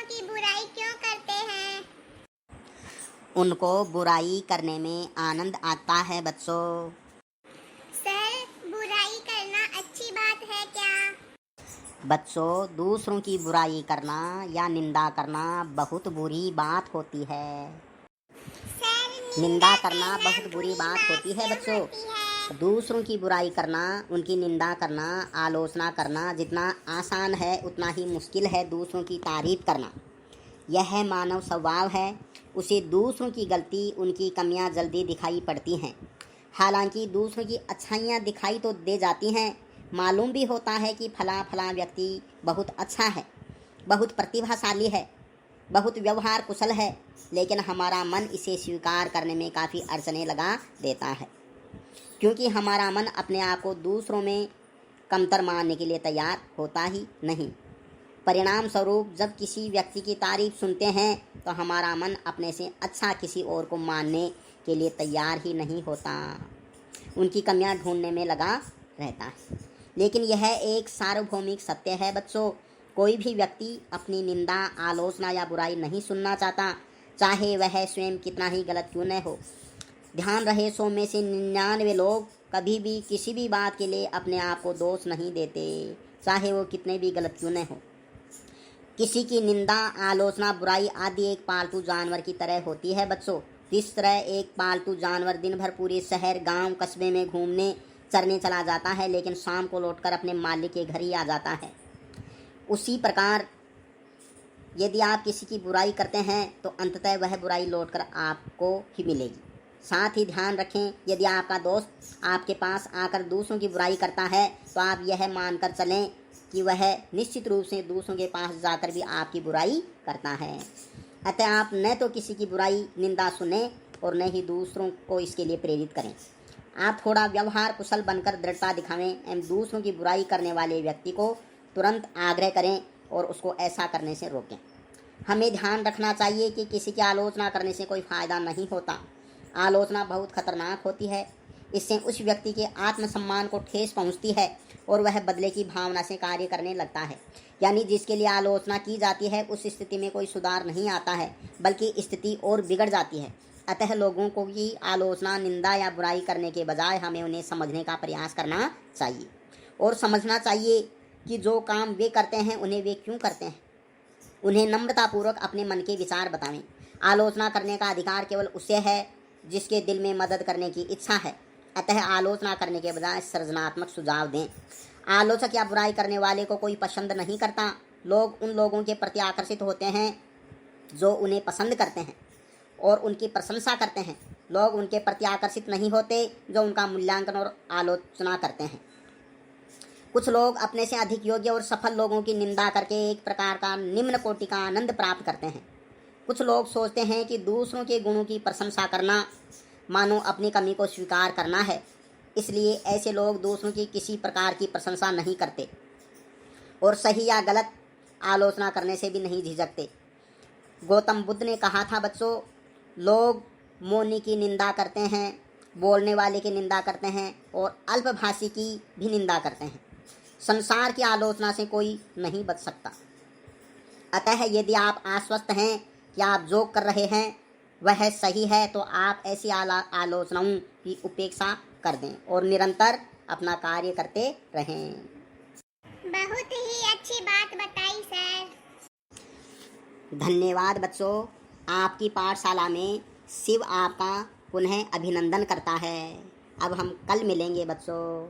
की बुराई क्यों करते हैं? उनको बुराई करने में आनंद आता है बच्चों। सर, बुराई करना अच्छी बात है क्या? बच्चों, दूसरों की बुराई करना या निंदा करना बहुत बुरी बात होती है। सर, निंदा करना करना बहुत बुरी बात होती है क्यों बच्चों। होती है? दूसरों की बुराई करना, उनकी निंदा करना, आलोचना करना जितना आसान है उतना ही मुश्किल है दूसरों की तारीफ करना। यह मानव स्वभाव है। उसे दूसरों की गलती, उनकी कमियां जल्दी दिखाई पड़ती हैं। हालांकि दूसरों की अच्छाइयां दिखाई तो दे जाती हैं। मालूम भी होता है कि फला व्यक्ति बहुत अच्छा है, बहुत प्रतिभाशाली है, बहुत व्यवहार कुशल है, लेकिन हमारा मन इसे स्वीकार करने में काफ़ी अड़चनें लगा देता है, क्योंकि हमारा मन अपने आप को दूसरों में कमतर मानने के लिए तैयार होता ही नहीं। परिणाम स्वरूप जब किसी व्यक्ति की तारीफ सुनते हैं तो हमारा मन अपने से अच्छा किसी और को मानने के लिए तैयार ही नहीं होता, उनकी कमियां ढूंढने में लगा रहता है। लेकिन यह एक सार्वभौमिक सत्य है बच्चों। कोई भी व्यक्ति अपनी निंदा, आलोचना या बुराई नहीं सुनना चाहता, चाहे वह स्वयं कितना ही गलत क्यों न हो। ध्यान रहे, 100 में से 99 लोग कभी भी किसी भी बात के लिए अपने आप को दोष नहीं देते, चाहे वो कितने भी गलत क्यों न हो। किसी की निंदा, आलोचना, बुराई आदि एक पालतू जानवर की तरह होती है बच्चों। जिस तरह एक पालतू जानवर दिन भर पूरे शहर, गांव, कस्बे में घूमने चरने चला जाता है, लेकिन शाम को लौटकर अपने मालिक के घर ही आ जाता है, उसी प्रकार यदि आप किसी की बुराई करते हैं तो अंततः वह बुराई लौटकर आपको ही मिलेगी। साथ ही ध्यान रखें, यदि आपका दोस्त आपके पास आकर दूसरों की बुराई करता है तो आप यह मानकर चलें कि वह निश्चित रूप से दूसरों के पास जाकर भी आपकी बुराई करता है। अतः आप न तो किसी की बुराई, निंदा सुने और न ही दूसरों को इसके लिए प्रेरित करें। आप थोड़ा व्यवहार कुशल बनकर दृढ़ता दिखावें एवं दूसरों की बुराई करने वाले व्यक्ति को तुरंत आग्रह करें और उसको ऐसा करने से रोकें। हमें ध्यान रखना चाहिए कि किसी की आलोचना करने से कोई फ़ायदा नहीं होता। आलोचना बहुत खतरनाक होती है। इससे उस व्यक्ति के आत्मसम्मान को ठेस पहुंचती है और वह बदले की भावना से कार्य करने लगता है। यानी जिसके लिए आलोचना की जाती है उस स्थिति में कोई सुधार नहीं आता है, बल्कि स्थिति और बिगड़ जाती है। अतः लोगों को की आलोचना, निंदा या बुराई करने के बजाय हमें उन्हें समझने का प्रयास करना चाहिए और समझना चाहिए कि जो काम वे करते हैं उन्हें वे क्यों करते हैं। उन्हें नम्रतापूर्वक अपने मन के विचार बतावें। आलोचना करने का अधिकार केवल उसे है जिसके दिल में मदद करने की इच्छा है। अतः आलोचना करने के बजाय सृजनात्मक सुझाव दें। आलोचक या बुराई करने वाले को कोई पसंद नहीं करता। लोग उन लोगों के प्रति आकर्षित होते हैं जो उन्हें पसंद करते हैं और उनकी प्रशंसा करते हैं। लोग उनके प्रति आकर्षित नहीं होते जो उनका मूल्यांकन और आलोचना करते हैं। कुछ लोग अपने से अधिक योग्य और सफल लोगों की निंदा करके एक प्रकार का निम्न कोटि का आनंद प्राप्त करते हैं। कुछ लोग सोचते हैं कि दूसरों के गुणों की प्रशंसा करना मानो अपनी कमी को स्वीकार करना है, इसलिए ऐसे लोग दूसरों की किसी प्रकार की प्रशंसा नहीं करते और सही या गलत आलोचना करने से भी नहीं झिझकते। गौतम बुद्ध ने कहा था बच्चों, लोग मौनी की निंदा करते हैं, बोलने वाले की निंदा करते हैं और अल्पभाषी की भी निंदा करते हैं। संसार की आलोचना से कोई नहीं बच सकता। अतः यदि आप आश्वस्त हैं कि आप जो कर रहे हैं वह सही है तो आप ऐसी आलोचनाओं की उपेक्षा कर दें और निरंतर अपना कार्य करते रहें। बहुत ही अच्छी बात बताई सर। धन्यवाद बच्चों। आपकी पाठशाला में शिव आपका पुनः अभिनंदन करता है। अब हम कल मिलेंगे बच्चों।